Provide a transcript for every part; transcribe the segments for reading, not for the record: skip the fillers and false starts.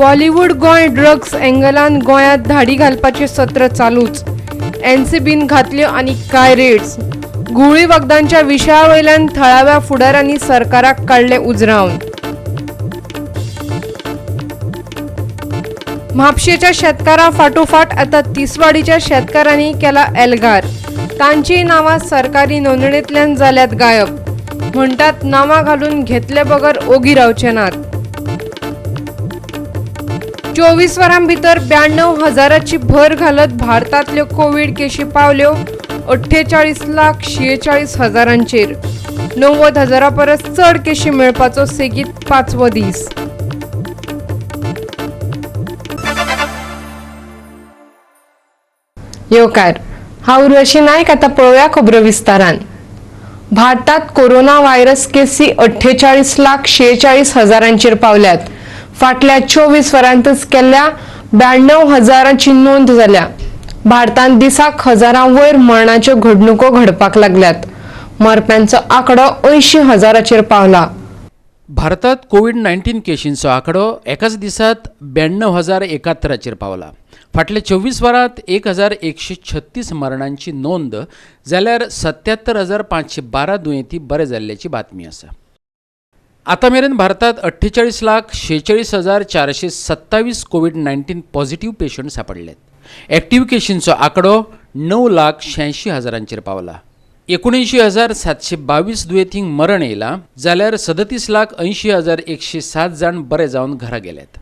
Bollywood Goa drugs एंगलान गोंयांत धाडी घालपाचें सत्र चालूच. एनसीबीन घातल्यो आनी काय रेड्स. गुळी वखदांच्या विशया वयल्यान थळाव्या फुडाऱ्यांनी सरकाराक काडले उजरावन. म्हापशेच्या शेतकारां फाटोफाट आतां तिसवाडीच्या शेतकारांनी केला एल्गार. तांचीं नांवां सरकारी नोंदणींतल्यान जाल्यात गायब. म्हणटात नांवां घालून घेतले बगर ओगी रावचे नात. 24 वरां भितर 92,000ची भर घालत भारतांतल्यो कोविड केशी पावल्यो 48,46,000. 90,000 परस चड केशी मेळपाचो सेगीत 5वो दीस. येवकार, हांव उर्वशी नायक. आतां पळोवया खबरो विस्तारान. भारतात कोरोना व्हायरस केसी 48,46,000 पावल्यात. फाटल्या 24 वरांतच केल्ल्या 92,000ची नोंद जाल्या. भारतांत दिसाक हजारां वयर मरणाच्यो घडणुको घडपाक लागल्यात. मरप्यांचो आंकडो 80,000 पावला. भारतात कोविड-19 केशींचो आंकडो एकाच दिसात 92,071 पावला. फाटल्या 24 वरांत 1,136 मरणांची नोंद जाल्यार 77,512 दुयेंती बरे जाल्ल्याची बातमी आसा. आतां मेरेन भारतात 48,46,427 कोविड-19 पॉझिटिव्ह पेशंट सापडल्यात. एक्टिव्ह केशींचो आंकडो 9,86,000 पावला. 79,722 दुयेंतींक मरण येयलां जाल्यार 37,80,107 जाण बरे जावन घरा गेल्यात.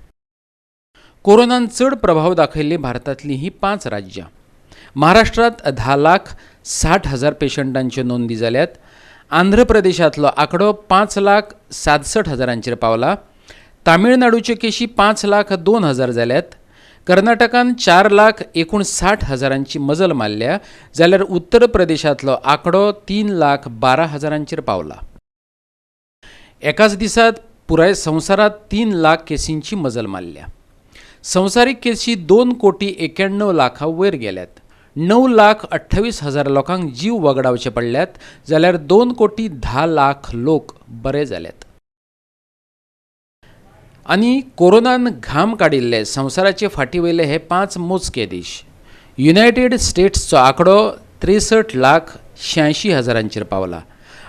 कोरोनान चड प्रभाव दाखयल्ली भारतांतलीं ही 5 राज्यां. महाराष्ट्रांत 10,60,000 पेशंटांच्यो नोंदी जाल्यात. आंध्र प्रदेशांतलो आंकडो 5,67,000 पावला. तामिळनाडूच्यो केशी 5,02,000 जाल्यात. कर्नाटकान 4,59,000 मजल मारल्या जाल्यार उत्तर प्रदेशांतलो आंकडो 3,12,000 पावला. एकाच दिसात पुराय संवसारांत 3 लाख केसींची मजल मारल्या. संवसारीक केसी 2,91,00,000 वयर गेल्यात. 9,28,000 लोकांक जीव वगडावचे पडल्यात जाल्यार 2,10,00,000 लोक बरे जाल्यात. आनी कोरोनान घाम काडिल्ले संवसाराचे फाटीवयले हे 5 मोजके देश. युनायटेड स्टेट्सचो आंकडो 63,86,000 पावला.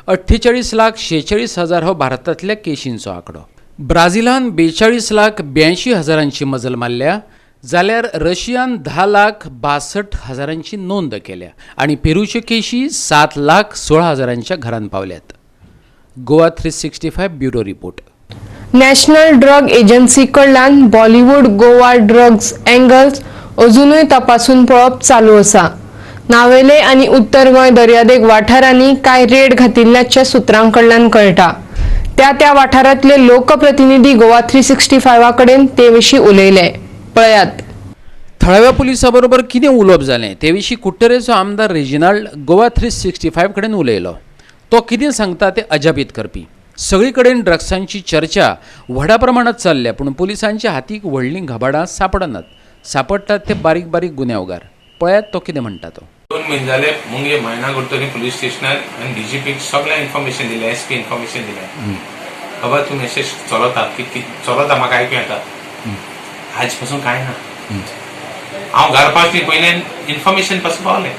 48,46,000 हो भारतांतल्या केशींचो आंकडो. ब्राझिलान 42,82,000 मजल मारल्या जाल्यार रशियान 10,62,000 नोंद केल्या आनी पेरूच्यो केशी 7,16,000 घरांत पावल्यात. Goa 365 bureau report. National drug agency कडल्यान बॉलिवूड गोवा ड्रग्स एंगल्स अजूनय तपासून पळोवप चालू आसा. नावेले आनी उत्तर गोंय दर्यादेग वाठारांनी काय रेड घातिल्ल्याच्या सुत्रां कडल्यान कळटा. त्या वाठारांतले लोकप्रतिनिधी गोवा 365 कडेन ते विशीं उलयले. पळयात. थळाव्या पुलिसा बरोबर कितें उलोवप जालें ते विशीं कुट्टरेचो आमदार रेजिनाल्ड गोवा 365 कडेन उलयलो. तो कितें सांगता तें अजापीत करपी. सगळी कडेन ड्रग्सांची चर्चा व्हडा प्रमाणांत चल्ल्या पूण पुलिसांच्या हातीक व्हडलीं घबाडां सापडनात. सापडटात ते बारीक बारीक गुन्यांवकार. पळयात तो कितें म्हणटा तो. 2 म्हयने जाले मुंगे महिना करतली पुलीस स्टेशनार आनी डीजीपीक सगळें इन्फॉर्मेशन दिलें. एसपी इन्फॉर्मेशन दिलें. बाबा तूं मेसेज चलता चलता म्हाका आयकूं येता. आज पासून कांय ना. हांव घर पावचे पयलें इन्फॉर्मेशन पासून पावलें.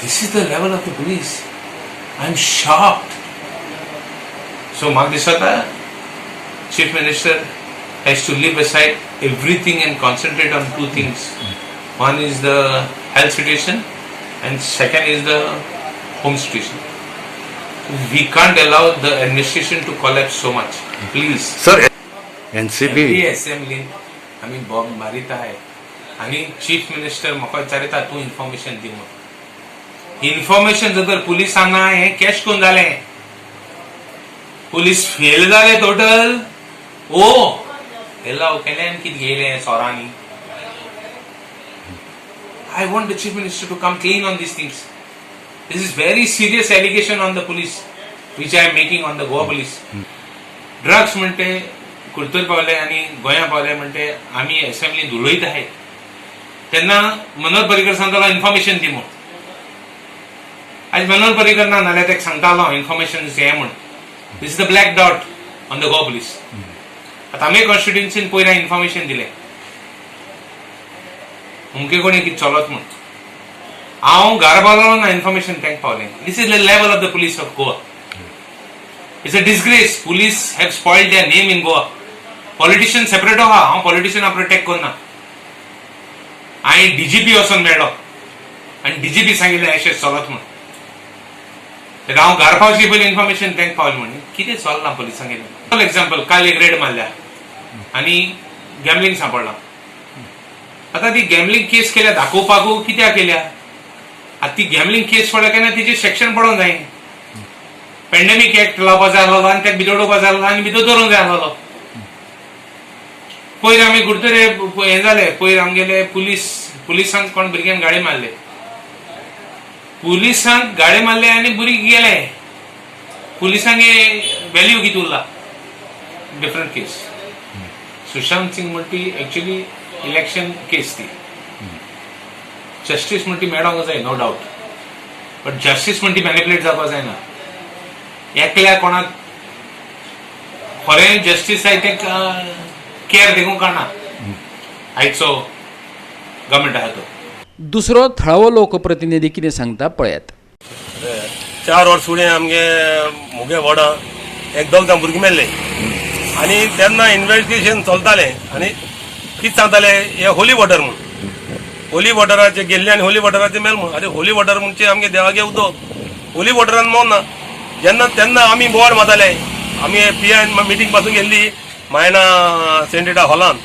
This is the level of the police. I am shocked. So म्हाका दिसता chief minister has to leave aside everything and concentrate on 2 things. One is the health situation and second is the home situation. We can't allow the administration to collapse so much. Please. Sir, NCB. assembly, I mean, Bob Marita hai. आणि chief minister म्हाका विचारता तूं information दी म्हणून. Information जर पुलिसांना हे cash कोण जालें. Police fail जाले टोटल. ओ हेला केल्यान कितें गेलें सोरांनी. I want the chief minister to come clean on these things. This is very serious allegation on the police which I am making on the Goa police. Drugs म्हणते कुर्तूर पावले आनी गोंया पावले म्हणते आमी असेंब्लीत उलयत आहे. तेन्ना मनोहर पर्रीकर सांगतालो इन्फॉर्मेशन दी म्हणून. आज मनोहर पर्रीकर ना नाल्यार ताका सांगतालो इन्फॉर्मेशन हे म्हणून. This is the black dot on the Goa police. आतां आमी कॉन्स्टिट्युएन्सीन पयलीं इन्फॉर्मेशन दिलें उमके कोणी कितें चलत म्हूण हांव घरा पावलो ना इन्फॉर्मेशन तांकां पावलें. This is the level of the police of Goa. It's a disgrace. Police have spoiled their name in Goa. Politician separate आहा. हांव पॉलिटिशियना प्रोटेक्ट करना. हांवें डीजीपी वचोन मेळ्ळो आनी डीजीपी सांगिल्लें अशें चलत म्हूण. तर हांव घरा पावचे पयलीं इन्फॉर्मेशन तांकां पावलें म्हण कितें चलना पुलिसांक गेलें. फॉर एग्जाम्पल काल एक रेड मारल्या आनी गॅमलिंग सांपडलां. आतां ती गॅमलिंग केस केल्या दाखोवपाक कित्याक केल्या. आतां ती गॅमलिंग केस पडल्या केन्ना तिचें सेक्शन पडोवंक जाय. पॅन्डेमीक एक्ट लावपाक जाय आसलो आनी ताका भितर उडोवपाक जाय आसलो आनी भितर दवरूंक जाय आसलो. पयर आमी कुडतरे हें जालें. पयर आमगेले पुलिसांक कोण भुरग्यांक गाडी मारले. पुलिसांक गाडी मारले आनी भुरगे गेले. पुलिसांगे व्हॅल्यू कितें उरला. Different case. सुशांत सिंग म्हणटी एक्चुअली इलेक्शन केस ती. जस्टीस म्हणटी मेळोंक जाय नो डावट. बट जस्टीस म्हणटी मॅनिपुलेट जावपाक जायना. एकल्या कोणाक खरें जस्टीस जाय तें केअर देखून काडना आयचो गव्हर्मेंट आहा तो. दुसरो थळावो लोकप्रतिनिधी कितें सांगता पळयात. 4 वर्स फुडें आमगे मुगे वडा एक दोग जाण भुरगीं मेल्ले आनी तेन्ना इन्व्हेस्टिगेशन चलतालें आनी कितें सांगताले हे होली वॉटर म्हूण. होली वॉटराचे गेल्ले आनी होली वॉटराचे मेल म्हूण. आरे होली वॉटर म्हणजे आमगे देवागे उदक होली वॉटरान मोवना. जेन्ना तेन्ना आमी बोर्ड मारताले. आमी PN मिटींग पासून गेल्ली मायना सेंटेटा हॉलान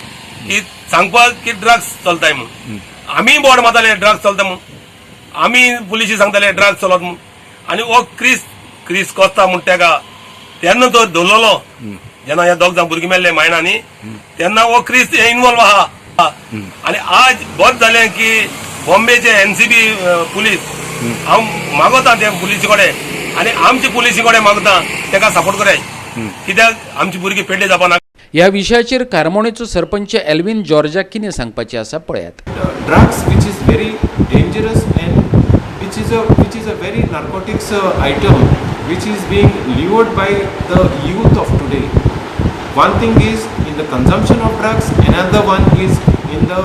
की सांगपाक की ड्रग्स चलताय म्हूण. आमी बोर्ड मारताले ड्रग्स चलता म्हूण. आमी पुलिशी सांगताले ड्रग्स चलत म्हूण. आनी हो क्रिस कोस्ता म्हूण तेका तेन्ना तो धरलेलो जेन्ना हे दोग जाण भुरगीं मेल्ले मायनांनी तेन्ना हो क्रिस इन्वॉल्व आहा. आनी आज बरें जालें की बॉम्बेचे NCB पुलीस हांव मागोता ते पुलिसी कडेन आनी आमचे पुलिसी कडेन मागता तेका सपोर्ट कराय कित्याक आमची भुरगीं पेड्डे जावपाना. ह्या विशयाचेर कारमोणेचो सरपंच एल्विन जॉर्जाक कितें सांगपाचें आसा पळयात. Drugs, which is very dangerous and which is a very narcotics item, which is being lured by the youth of today. One thing is in the consumption of drugs, another one is in the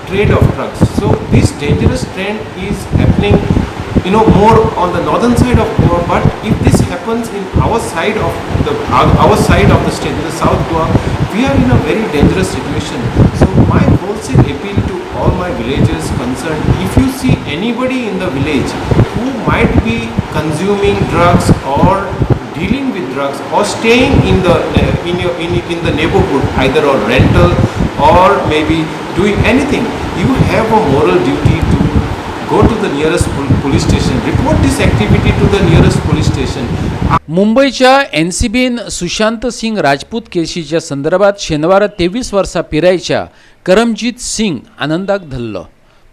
trade of drugs. So this dangerous trend is happening, more on the northern side of Goa. But if this happens in our side of the state, the South Goa, we are in a very dangerous situation. So my wholesale appeal to all my villagers concerned: if you see anybody in the village who might be consuming drugs or dealing with drugs or staying in the neighborhood, either on rental or maybe doing anything, you have a moral duty to go to the nearest police station, report this activity to the nearest police station. मुंबईच्या NCBन सुशांत सिंग राजपूत केशीच्या संदर्भात शेनवारा 23 वर्सां पिरायेच्या करमजीत सिंग आनंदाक धरलो.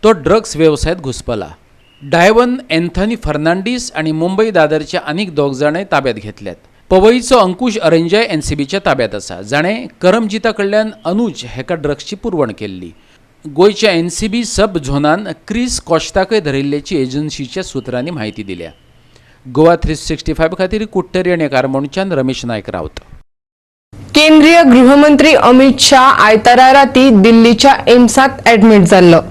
तो drugs व्यवसायात घुसपला. डायवन Anthony Fernandes आणि मुंबई दादरच्या आनीक 2 जाणय ताब्यात घेतल्यात. पवईचो अंकुश अरंजाय NCBच्या ताब्यात आसा. जाणें करमजिता कडल्यान अनुज हेका ड्रग्सची पुरवण केल्ली. गोयच्या NCB सब झोनान क्रिस कॉस्ताकय धरिल्ल्याची एजन्सीच्या सुत्रांनी म्हायती दिल्या. गोवा 365 खातीर कुट्टरी आनी कारमोणच्यान रमेश नायक रावत. केंद्रीय गृहमंत्री अमित शाह आयतारा राती दिल्लीच्या एम्सात ऍडमिट जाल्लो.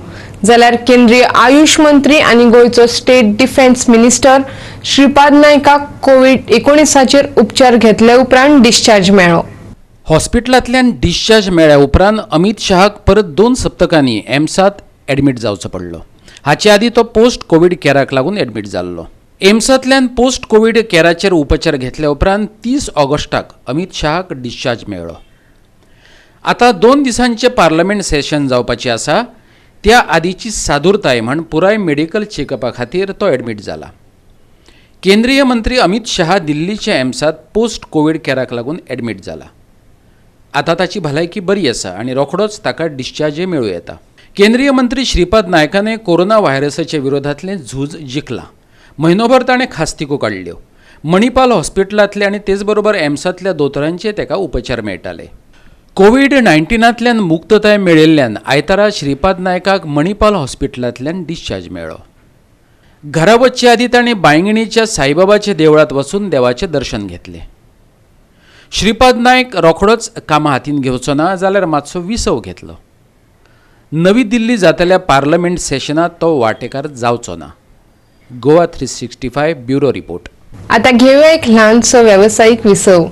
जाल्यार केंद्रीय आयुष मंत्री आनी गोयचो स्टेट डिफेन्स मिनिस्टर श्रीपाद नायकाक कोविड-19चेर उपचार घेतले उपरांत डिस्चार्ज मेळ्ळो. हॉस्पिटलांतल्यान डिस्चार्ज मेळ्ळ्या उपरांत अमित शहाक परत 2 सप्तकांनी एम्सात ऍडमिट जावचो पडलो. हाचे आदीं तो पोस्ट कोविड केराक लागून ऍडमिट जाल्लो. एम्सांतल्यान पोस्ट कोविड केराचेर उपचार घेतल्या उपरांत 30 ऑगस्टाक अमित शहाक डिस्चार्ज मेळ्ळो. आतां 2 दिसांचें पार्लमेंट सेशन जावपाचें आसा. त्या आदींची सादूरताय म्हण पुराय मेडिकल चेकअपा खातीर तो ऍडमिट जाला. केंद्रीय मंत्री अमित शहा दिल्लीच्या एम्सात पोस्ट कोविड केराक लागून ऍडमिट जाला. आतां ताची भलायकी बरी आसा आनी रोखडोच ताका डिस्चार्जय मेळूं येता. केंद्रीय मंत्री श्रीपाद नायकाने कोरोना व्हायरसाच्या विरोधांतलें झूज जिखलां. म्हयनोभर ताणें खास्तिको काडल्यो. मणिपाल हॉस्पिटलांतले आनी तेच बरोबर एम्सांतल्या दोतोरांचे ताका उपचार मेळटाले. कोविड-19तल्यान मुक्तताय मेळिल्ल्यान आयतारा श्रीपाद नायकाक मणिपाल हॉस्पिटलांतल्यान डिस्चार्ज मेळ्ळो. घरा वच्चे आदीं ताणें बायंगणीच्या साईबाबाच्या देवळांत वचून देवाचें दर्शन घेतलें. श्रीपाद नायक रोखडोच कामां हातीन घेवचो ना जाल्यार मातसो विसव घेतलो. नवी दिल्ली जातल्या पार्लमेंट सेशनात तो वांटेकार जावचो ना. Goa 365 bureau report. आता घेऊया एक लहानसो व्यावसायिक विसव.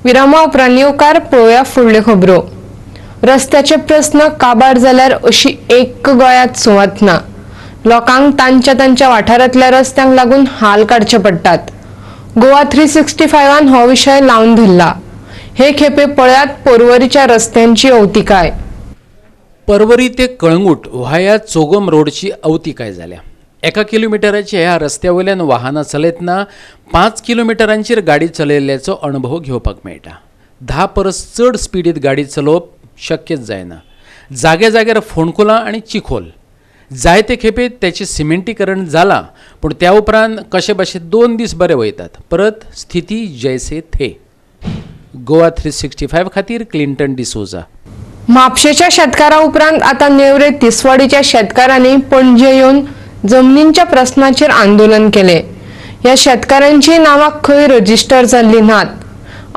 विरामा उपरांत येवकार पळोवया फुडल्यो खबरो. रस्त्याचे प्रस्न काबार जाल्यार अशी एक गोंयांत सुवात ना. लोकांक तांच्या वाठारांतल्या रस्त्यांक लागून हाल काडचे पडटात. गोवा 365 हो विशय लावन धरला. हे खेपे पळयात पर्वरीच्या रस्त्यांची अवतिकाय. परवरी ते कळंगूट व्हाया चोगम रोडची अवतिकाय जाल्या. 1 किलोमिटराच्या ह्या रस्त्यावयल्यान वाहनां चलयतना 5 किलोमिटरांचेर गाडी चलयल्ल्याचो अणभव घेवपाक मेळटा. 10 परस चड स्पिडीत गाडी चलोवप शक्यच जायना. जाग्या जाग्यार फोंडकुलां आनी चिखोल. जायते खेपे त्याचे सिमेंटीकरण जाला, पूण त्या उपरांत कशे भाशे 2 दीस बरे वयतात. परत स्थिती जैसे थे. गोवा 365 खातीर क्लिंटन डिसोजा. म्हापशेच्या शेतकारा उपरांत आता नेवरे तिसवाडीच्या शेतकारांनी पणजे येवन जमनींच्या प्रश्नाचेर आंदोलन केले. या शेतकारांची नावां खंय रजिस्टर जाल्ली नात.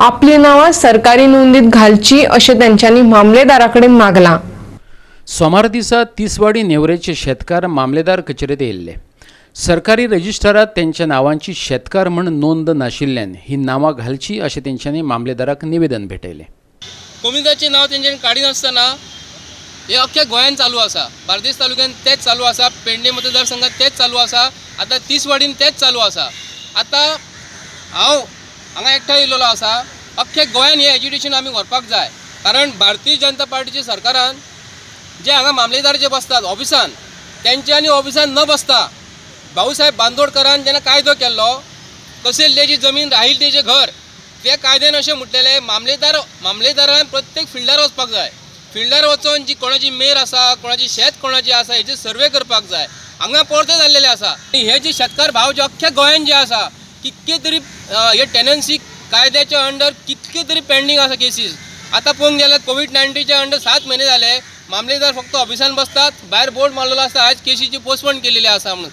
आपली नावां सरकारी नोंदीत घालची अशें तांच्यांनी मामलेदारा कडेन मागलां. सोमार दिसा तिसवाडी नेवरेचे शेतकार मामलेदार कचेरेत येयल्ले. सरकारी रजिस्टरात त्यांच्या नावांची शेतकार म्हण नोंद नाशिल्ल्यान ही नावां घालची अशें तेंच्यांनी मामलेदाराक निवेदन भेटयलें. कोमिताचें नांव तेंच्यांनी काडी नासतना हे अख्ख्या गोंयांत चालू आसा. बार्देस तालुक्यात तेच चालू आसा. पेडणे मतदारसंघात तेच चालू आसा. आतां तिसवाडीन तेच चालू आसा. आतां हांव हांगा एकठांय येयल्लो आसा. अख्ख्या गोंयांत हें एज्युकेशन आमी व्हरपाक जाय. कारण भारतीय जनता पार्टीच्या सरकारान जे हांगा मामलेदार जे बसतात ऑफिसान, तेंच्यांनी ऑफिसान न बसता भाऊसाहेब बांदोडकरान जेन्ना कायदो केल्लो कसेल्लेची जमीन राहील तेजें घर, ते कायद्यान अशें म्हटलेलें मामलेदारान प्रत्येक फिल्डार वचपाक जाय. फिल्डार वचून जी कोणाची मेर आसा, कोणाची शेत कोणाची आसा हेचे सर्वे करपाक जाय. हांगा परते जाल्लेले आसा. हे जे शेतकार भाव जे अख्ख्या गोंयांत जे आसा कितके तरी हे टेनन्सी कायद्याच्या अंडर कितके तरी पेंडींग आसा केसीस. आतां पळोवंक गेल्यार कोविड-19च्या अंडर 7 म्हयने जाले. मामलेदार फक्त ऑफिसान बसतात. भायर बोर्ड मारलेलो आसा आज केसीची पोस्टपोन केलेली आसा म्हणून.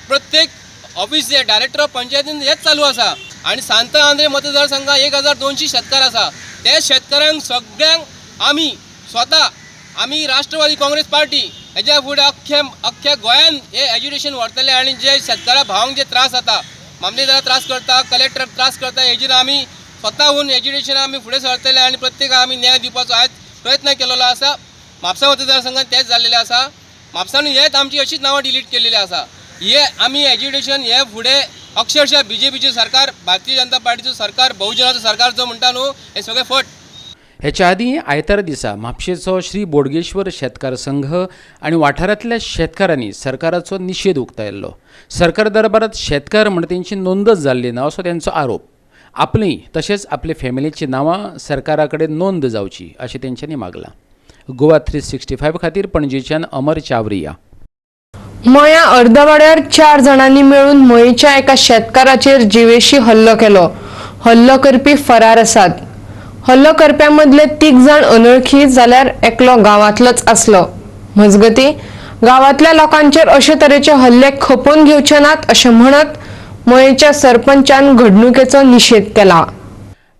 प्रत्येक ऑफिस जे डायरेक्टर ऑफ पंचायतीन हेच चालू आसा. आणि सांत आंध्रे मतदारसंघात 1200 शेतकार आसा. त्या शेतकारांक सगळ्यांक आमी स्वता आमी राष्ट्रवादी काँग्रेस पार्टी हेच्या फुडें अख्ख्या गोंयांत हे एज्युकेशन व्हरतले. आनी जे शेतकारा भावांक जे त्रास जाता, मामलेदार त्रास करता, कलेक्टर त्रास करता, हेजेर आमी स्वताहून एज्युकेशन आमी फुडें सरतले आनी प्रत्येकाक आमी न्याय दिवपाचो आज प्रयत्न केलेलो आसा. म्हापसा मतदारसंघात तेच जाल्लेले आसा. म्हापसान हेच आमची अशीच नावां डिलीट केलेली आसा. हे आमी एज्युकेशन हे फुडें अक्षरशः बीजेपीचे सरकार, भारतीय जनता पार्टीचं सरकार, बहुजनाचं सरकार जो म्हणटा न्हू, हे सगळे फट. हेच्या आदीं आयतार दिसा म्हापशेचो श्री बोडगेश्वर शेतकार संघ आनी वाठारांतल्या शेतकारांनी सरकाराचो निशेध उक्तायल्लो. सरकार दरबारात शेतकार म्हण तेंची नोंदच जाल्ली ना असो त्यांचो आरोप. आपली तशेंच आपले फॅमिलीची नावां सरकारा कडेन नोंद जावची अशें तेंच्यांनी मागलां. गोवा 365 खातीर पणजेच्यान अमर चावरिया. मया अर्दवाड्यार 4 जाणांनी मेळून मयेच्या एका शेतकाराचेर जिवेशी हल्लो केलो. हल्लो करपी फरार आसात. हल्लो करप्यांमदले 3 जाण अनवळखी जाल्यार एकलो गांवांतलोच आसलो. मजगतीं गांवांतल्या लोकांचेर अशे तरेचे हल्ले खपोवन घेवचे नात अशें म्हणत मयेच्या सरपंचान घडणुकेचो निशेध केला.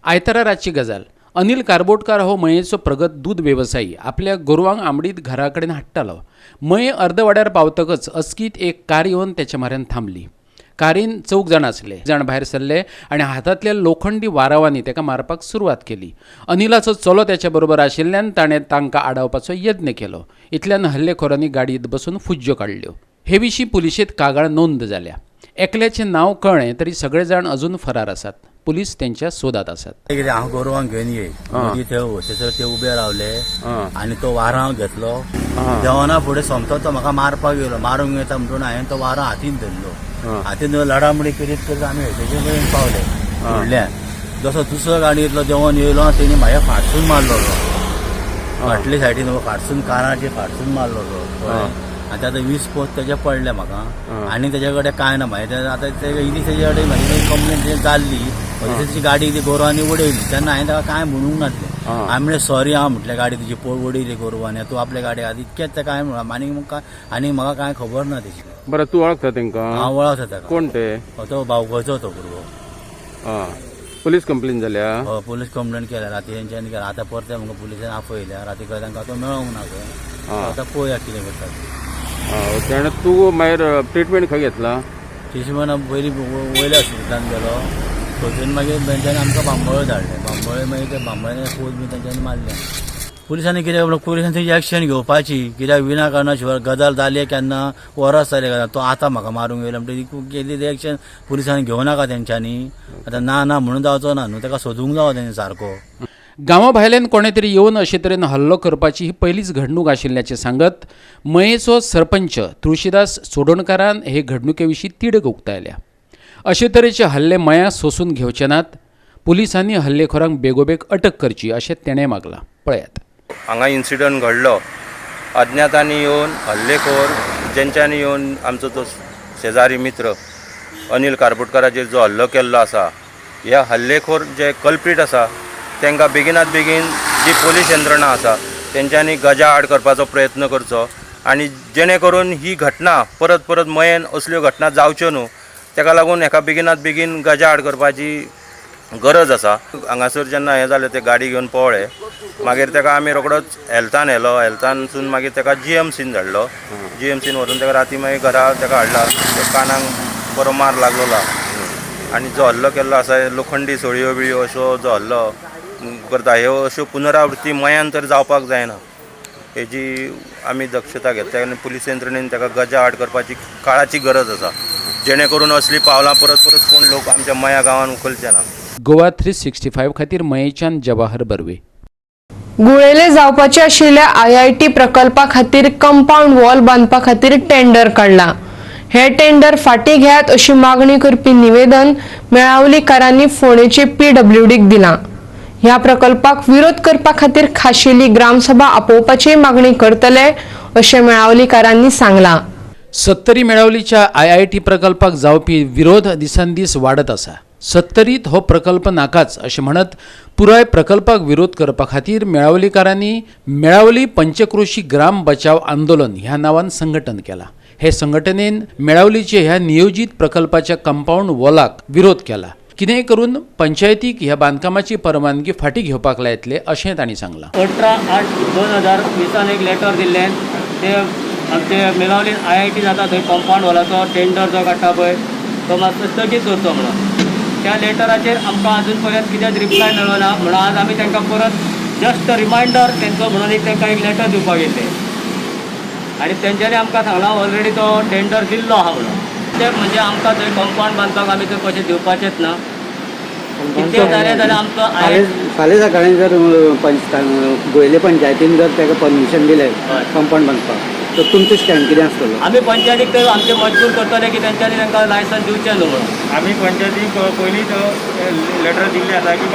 आयतारा रातची गजाल. अनिल कारबोटकार हो मयेचो प्रगत दूद वेवसायी आपल्या गोरवांक आंबडीत घरा कडेन हाडटालो. मये अर्दवाड्यार पावतकच अचकीत एक कार येवन तेच्या म्हऱ्यान थांबली. कारीन 4 जाण आसले. जाण भायर सरले आनी हातांतल्या लोखंडी वारावांनी ताका मारपाक सुरवात केली. अनिलाचो चलो त्याच्या बरोबर आशिल्ल्यान ताणें तांकां आडावपाचो यत्न केलो. इतल्यान हल्लेखोरांनी गाडयेंत बसून फुज्ज्यो काडल्यो. हे विशीं पुलिशेंत कागाळ नोंद जाल्या. एकल्याचें नांव कळ्ळें तरी सगळे जाण अजून फरार आसात. पुलीस त्यांच्या सोदात आसात. हांव गोरवांक घेवन येय थंय ते उबे रावले आनी तो वारो घेतलो. देवाना फुडें सोमतो तो म्हाका मारपाक येयलो. मारूंक येता म्हणून हांवें तो वारो हातीन धरलो. हातीन धरून लडामडी करीत करीत आमी हेजे कडेन पावले फुडल्यान. जसो दुसरो गाडयेंतलो देंवन येयलो तेणी म्हाका फाटसून मारलो. फाटले सायडीन फाटसून काराचेर फाटसून मारलो. आनी आतां 20 पोस्ट तेजे पडले म्हाका. आनी तेजे कडेन कांय ना. मागीर आतां तेजे कडेन म्हाजी कंप्लेन जाल्ली. गाडी ती गोरवांनी उडयली तेन्ना हांवें ताका कांय म्हणूंक नासलें. हांवें म्हणलें सॉरी हांव म्हटलें गाडी तुजी उडयली करूं आनी तूं आपल्या गाडी आदी इतकेंच ताका हांवें म्हणून आनी म्हाका कांय खबर ना तेची बरं तू वळखता तेंकां हांव वळखता ताका कोण ते तो भावगोचो तो भुरगो आं पुलीस कंप्लेन जाल्या पुलीस कंप्लेंट केल्या राती तेंच्यांनी केला आतां परत म्हाका पुलिसांनी आपयल्या राती कळ्ळें तांकां तो मेळोंक ना खंय आतां पळोवया कितें करता ते. ओके आनी तूं मागीर ट्रिटमेंट खंय घेतला ट्रिटमेंट पयलीं वयल्या हॉस्पिटलांत गेलो थंयसून मागीर तेंच्यांनी आमकां बांबोळे धाडले बांबोळे मागीर ते बांबोळ्यांनी फूल बी तेंच्यांनी मारले पुलिसांनी कितें म्हणून पुलिसांनी तेजी एक्शन घेवपाची कित्याक विनाकारणा शिवाय गजाल जाले केन्ना वरस जाले केन्ना तो आतां म्हाका मारूंक येयलो म्हणटकीर केली ते एक्शन पुलिसांनी घेवं नाका तेंच्यांनी आतां ना म्हणून जावचो ना न्हू ताका सोदूंक जावो तेंनी सारको गांवा भायल्यान कोणे तरी येवन अशे तरेन हल्लो करपाची ही पयलीच घडणूक आशिल्ल्याचें सांगत मयेचो सरपंच तुळशीदास सोडणकारान हे घडणुके विशीं तिडक उक्तायल्या. अशे तरेचे हल्ले मयां सोसून घेवचे नात, पुलिसांनी हल्लेखोरांक बेगोबेग अटक करची अशें तेणें मागलां. पळयात. हांगा इन्सिडंट घडलो अज्ञातांनी येवन हल्लेखोर जेंच्यांनी येवन आमचो तो शेजारी मित्र अनिल कारपुटकाराचेर जो हल्लो केल्लो आसा ह्या हल्लेखोर जे कल्प्रीट आसा तांकां बेगिनात बेगीन जी पोलीस यंत्रणा आसा तेंच्यांनी गजा आड करपाचो प्रयत्न करचो आनी जेणे करून ही घटना परत परत मयेन असल्यो घटना जावच्यो न्हू ताका लागून हेका बेगिनात बेगीन गजा आड करपाची गरज आसा. हांगासर जेन्ना हें जालें ते गाडी घेवन पळोवळे मागीर ताका आमी रोखडोच हेल्थान व्हेलो हेल्थानसून मागीर ताका GMCन धाडलो GMCन व्हरून ताका राती मागीर घरा ताका हाडला कानाक बरो मार लागलोला आनी जो हल्लो केल्लो आसा लोखंडी सोळयो बिळयो अशो जो हल्लो करता ह्यो अश्यो पुनरावृत्ती मयान तर जावपाक जायना हेजी आमी दक्षता घेतल्या आनी पुलीस यंत्रणेन ताका गजा आड करपाची काळाची गरज आसा जेणे करून असली पावलां परत परत कोण लोक आमच्या मया गांवांत उखलचे ना. गोवा 365 खातीर मयेच्यान जवाहर बर्वे. गुळेले जावपाचे आशिल्ल्या IIT प्रकल्पा खातीर कंपाऊंड वॉल बांदपा खातीर टेंडर काडला. हे टेंडर फाटीं घेयात अशी मागणी करपी निवेदन मेळावलीकारांनी फोंडेचे PWDक दिलां. ह्या प्रकल्पाक विरोध करपा खातीर खाशेली ग्रामसभा आपोवपाची मागणी करतले अशें मेळावलीकारांनी सांगलां. 70 मेळावलीच्या IIT प्रकल्पाक जावपी विरोध दिसान दीस वाडत आसा. 70त हो प्रकल्प नाकाच अशें म्हणत पुराय प्रकल्पाक विरोध करपा खातीर मेळावलीकारांनी मेळावली पंचक्रोशी ग्राम बचाव आंदोलन ह्या नांवान संघटन केलां. हे संघटनेन मेळावलीचे ह्या नियोजीत प्रकल्पाच्या कंपाऊंड वॉलाक विरोध केला. कितेंय करून पंचायतीक ह्या बांदकामाची परवानगी फाटीं घेवपाक लायतले अशें तांणी सांगलां. 18/8/2020 एक लेटर दिल्लें ते आमचे मेळावलीन IIT जाता थंय कंपाऊंड वॉलाचो टेंडर जो काडटा पळय तो मातसो स्थगीत करचो म्हणून त्या लेटराचेर आमकां अजून पर्यंत कितेंच रिप्लाय मेळना म्हणून आज आमी तांकां परत जस्ट रिमायंडर तेंचो म्हणून तांकां एक लेटर दिवपाक येयलें आनी तेंच्यांनी आमकां सांगलां ऑलरेडी तो टेंडर दिल्लो आहा म्हणून ते म्हणजे आमकां थंय कंपाऊंड बांदपाक आमी थंय कशें दिवपाचेंच ना. कितें जालें जाल्यार आमकां फाल्यां सकाळीं जर गोयले पंचायतीन जर ताका परमिशन दिलें कंपाऊंड बांदपाक तर तुमचें स्टँड कितें आसतलो? आमी पंचायतीक ते आमचे मजबूर करतले की तेंच्यांनी तांकां लायसन्स दिवचें न्हू म्हणून. आमी पंचायतीक पयलींच लेटर दिल्लें आसा की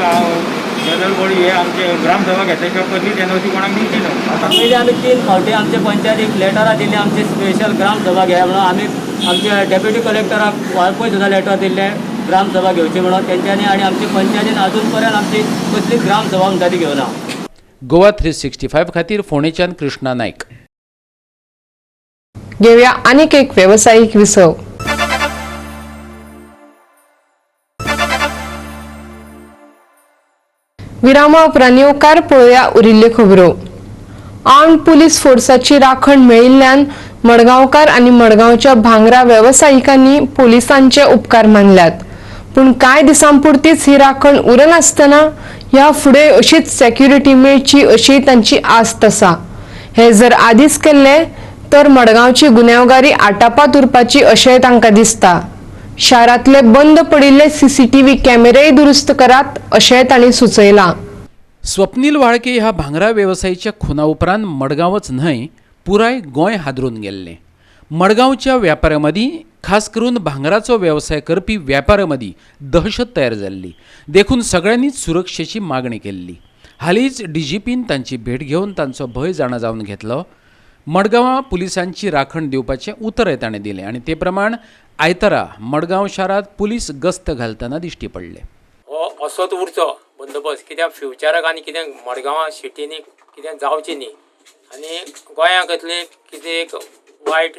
जनरल बॉडी हे आमचे ग्रामसभा घेतल्या पयलीं NOC कोणाक दिवची न्हू. पयलीं आमी 3 फावटी आमचे पंचायतीक लेटरां दिल्ली आमची स्पेशल ग्रामसभा घ्या म्हणून आमी आमच्या डेप्युटी कलेक्टराक वाळपय सुद्दां लेटर दिल्लें ग्रामसभा घेवची म्हणून तेंच्यांनी आनी आमची पंचायतीन अजून पर्यंत आमची कसलीच ग्रामसभा म्हणटा ती घेवना. गोवा 365 खातीर फोंडेच्यान कृष्णा नायक. घेऊया आनीक एक व्यावसायिक विसव. विरामा उपरांत येवकार पळोवया उरिल्ल्यो खबरो. आर्म्ड पुलीस फोर्साची राखण मेळिल्ल्यान मडगांवकार आनी मडगांवच्या भांगरा वेवसायिकांनी पुलिसांचे उपकार मानल्यात. पूण कांय दिसांपुरतीच ही राखण उरनासतना ह्या फुडें अशीच सेक्युरिटी मेळची अशी तांची आस्त आसा. हे जर आदींच केल्ले तर मडगांवची गुन्यांवगारी आटापात उरपाची अशें तांकां दिसता. शारांतले बंद पडिल्ले CCTV कॅमेरेय दुरुस्त करात अशें तांणी सुचयलां. स्वप्नील वाळके ह्या भांगरा वेवसायीच्या खुना उपरांत मडगांवच न्हय पुराय गोंय हादरून गेल्लें. मडगांवच्या व्यापाऱ्यां मदीं खास करून भांगराचो वेवसाय करपी व्यापाऱ्यां मदीं दहशत तयार जाल्ली. देखून सगळ्यांनीच सुरक्षेची मागणी केल्ली. हालींच DGPन तांची भेट घेवन तांचो भंय जाणा जावन घेतलो. मडगांवां पुलिसांची राखण दिवपाचें उतरय ताणें दिलें आनी ते प्रमाण आयतारा मडगांव शारांत पुलीस गस्त घालतना दिश्टी पडले. हो असोच उरचो बंदोबस्त कित्याक फ्युचराक आनी कितें मडगांवां सिटीनी कितें जावचें न्ही आनी गोंयांत कसली कितें एक वायट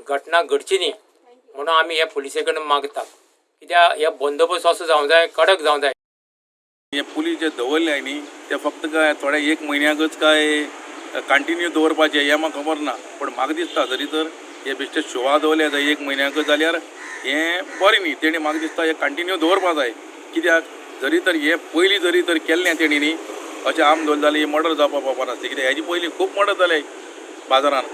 घटना घडची न्ही म्हणून आमी हे पुलिसे कडेन मागतात कित्याक हे बंदोबस्त असो जावंक जाय कडक जावंक जाय. हे पुलीस जे दवरले न्ही ते फक्त काय थोड्या एक म्हयन्याकच काय कंटिन्यू दवरपाचे हें म्हाका खबर ना पण म्हाका दिसता जरी तर हे बेश्टे शोवा दवरले जाय एक म्हयन्याकच जाल्यार हें बरें न्ही तेणी म्हाका दिसता हे कंटिन्यू दवरपा जाय कित्याक जरी तर हे पयलीं जरी तर केल्लें तेणी न्ही अशें आम दवरलें जाल्यार हे मर्डर जावपा पावपा नासलें कित्याक हेजी पयलीं खूब मर्डर जाले बाजारांत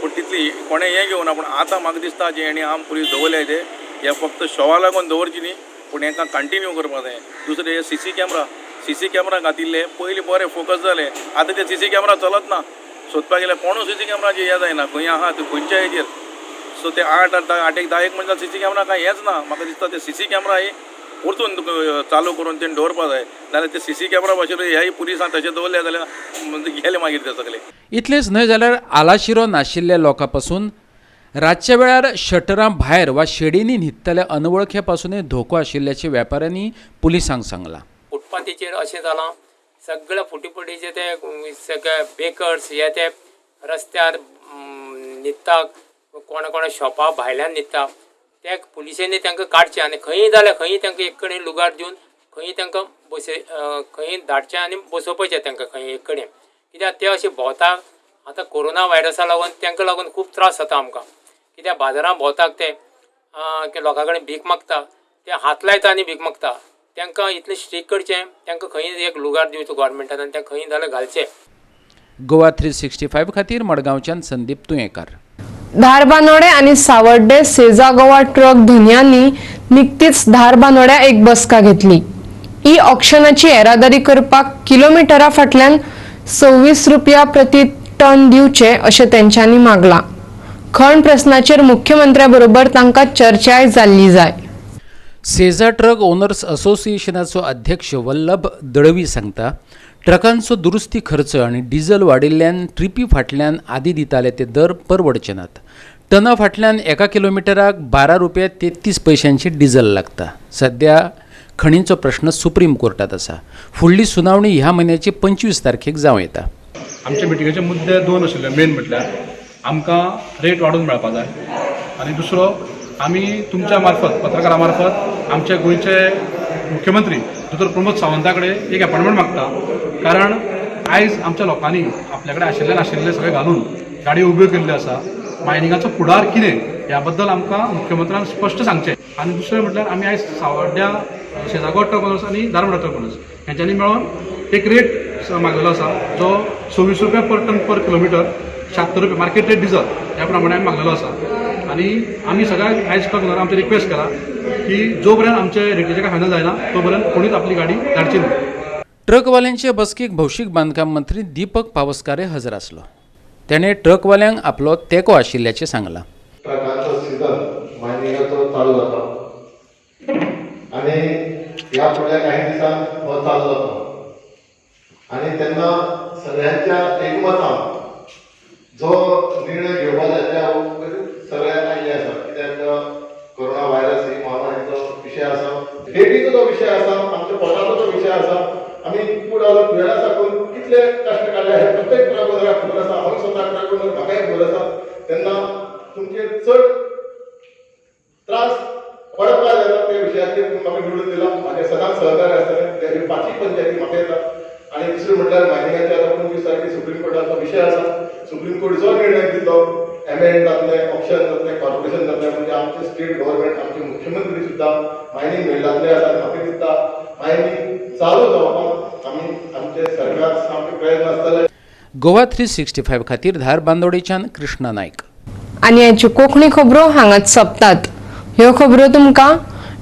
पूण तितली कोणें हें घेवना पूण आतां म्हाका दिसता जे हेणी आम पुलीस दवरले ते हे फक्त शोवा लागून दवरची न्ही पूण हेका कंटिन्यू करपा जाय. दुसरें हे सीसी कॅमेरा घातिल्ले पयलीं बरें फोकस जाले आतां ते सीसी कॅमेरा चलत ना सोदपाक गेल्यार कोणूच सीसी कॅमेराचेर हें जायना खंय आहा ते खंयच्या हेजेर सो ते 8 म्हणजे सीसी कॅमेरा काय हेंच ना म्हाका दिसता ते सीसी कॅमेरा ही परतून चालू करून तेणी दवरपा जाय नाल्यार ते सीसी कॅमेरा भाशेन ह्याय पुलिसांत तशें दवरले जाल्यार गेले मागीर ते सगळे. इतलेंच न्हय जाल्यार आलाशिरो नाशिल्ल्या लोकां पासून रातच्या वेळार शटरां भायर वा शेडींनी न्हिदतल्या अनवळख्या पासूनय धोको आशिल्ल्याचे वेपाऱ्यांनी पुलिसांक सांगलां. फुटपाथीचेर अशें जालां सगळे फुटीफुटीचे ते सगळे बेकर्स हे ते रस्त्यार न्हिदता कोणा शॉपा भायल्यान न्हिदता ते पुलिसांनी तांकां काडचें आनी खंयी जाल्यार खंयी तांकां एक कडेन लुगार दिवन खंयी तांकां खंयी धाडचें आनी बसोवपाचें तांकां खंयी एक कडेन कित्याक ते अशें भोंवतात आतां कोरोना व्हायरसा लागून तांकां लागून खूब त्रास जाता आमकां कित्याक बाजारांत भोंवतात ते लोकां कडेन भीक मागता ते हात लायता आनी भीक मागता तांकां इतलें स्ट्रीक करचें तांकां खंयी एक लुगार दिवचो गव्हर्मेंटान आनी तांकां खंयी जाल्यार घालचें. गोवा 365 खातीर मडगांवच्यान संदीप तुयेंकार. धारबानोडे आणि सावर्डे सेजा गोवा ट्रक धन्यांनी निकतीच धारबानोड्या एक बसका घेतली. ई ऑक्शनाची येरादारी करपाक किलोमिटरा फाटल्यान 26 रुपया प्रति टन दिवचे अशें तेंच्यांनी मागला. खण प्रस्नाचेर मुख्यमंत्र्या बरोबर तांकां चर्चाय जाल्ली जाय. सेजा ट्रक ओनर्स असोसिएशनाचो अध्यक्ष वल्लभ दळवी सांगता ट्रकांचो दुरुस्ती खर्च आनी डिझल वाडिल्ल्यान ट्रिपी फाटल्यान आदी दिताले ते दर परवडचे नात. टना फाटल्यान 1 किलोमिटराक 12 रुपया 33 पैशांची डिझल लागता. सध्या खणींचो प्रश्न सुप्रीम कोर्टात आसा. फुडली सुनावणी ह्या म्हयन्याची 25 तारखेक जावं येता. आमच्या मिटिंगेचे मुद्दे 2 आशिल्ले. मेन म्हटल्यार आमकां रेट वाडोवन मेळपा जाय आनी दुसरो आमी तुमच्या मार्फत पत्रकारा मार्फत आमचे गोंयचे मुख्यमंत्री दोतोर प्रमोद सावंता कडेन एक अपॉयंटमेंट मागता कारण आयज आमच्या लोकांनी आपल्या कडेन आशिल्ले नाशिल्ले सगळे घालून गाडयो उब्यो केल्ल्यो आसा. मायनिंगाचो फुडार कितें ह्या बद्दल आमकां मुख्यमंत्र्यान स्पश्ट सांगचें. आनी दुसरें म्हटल्यार आमी आयज सावर्ड्या शेजागो ट्रक ओनर्स आनी धारबांदोडा ट्रक ओनर्स हेंच्यांनी मेळोन एक रेट मागलेलो आसा जो 26 रुपया पर टन पर किलोमिटर 76 रुपया मार्केट रेट डिझल ह्या प्रमाणे आमी मागलेलो आसा. आनी आमी सगळ्या आयज ट्रक ओनरांक आमची रिक्वेस्ट केला की जो पर्यंत आमचे रेटीचे काय फायनल जायना तो पर्यंत कोणीच आपली गाडी धाडची न्ही. ट्रकवाल्यांचे बसकेक भौशीक बांदकाम मंत्री दीपक पावसकारे हजर आसलो. तेणे ट्रकवाल्यांक आपलो तेंको आशिल्ल्याचें सांगलां. ट्रकांचो सिजन मायनिंगाचो चालू जाता आनी ह्या फुडल्या काही दिसान हो चालू जाता आनी तेन्ना सगळ्यांच्या एकमतान जो निर्णय घेवपा जाय त्या सगळ्यांना हे आसा कित्याक कोरोना व्हायरस ही महामारीचो विशय आसा डेटीचो जो विशय आसा आमच्या पोटाचो जो विशय आसा आमी फूड फुडेला साकून कितले कश्ट काडले हे प्रत्येक ट्रक ओनराक खबर आसा. हांव स्वता ट्रक ओनर म्हाकाय खबर आसा. तेन्ना तुमचे चड त्रास पडपा जायना त्या विशयाचेर म्हाका निवडून दिला. म्हाजे सदांच सहकार्य आसतलें. तेजी 5 पंचायती म्हाका येता आनी दुसरें म्हटल्यार मायनिंगाचे आतां 25 तारखेर सुप्रीम कोर्टाचो विशय आसा. सुप्रीम कोर्ट जो निर्णय दितलो एमएन जातले ऑप्शन जातले कॉर्पोरेशन जातले म्हणजे आमचे स्टेट गव्हर्मेंट आमचे मुख्यमंत्री सुद्दां मायनिंग मेळटातले आसा. म्हाका दिसता मायनिंग चालू जावपाक आमी आमचे सरकार सामके प्रयत्न आसतले. गोवा 365 खातीर धारबांदोडेच्यान कृष्णा नायक. आनी हेच्यो कोंकणी खबरो हांगाच सोंपतात. ह्यो खबरो तुमकां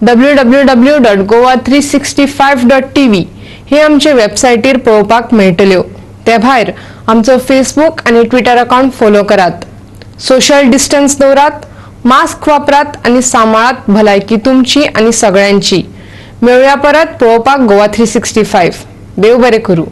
www.goa365.tv हे आमचे वेबसायटीर पळोवपाक मेळटल्यो. ते भायर आमचो फेसबूक आनी ट्विटर अकाउंट फॉलो करात. सोशल डिस्टन्स दवरात, मास्क वापरात आनी सांबाळात भलायकी तुमची आनी सगळ्यांची. मेळुया परत पळोवपाक गोवा 365. देव बरें करूं.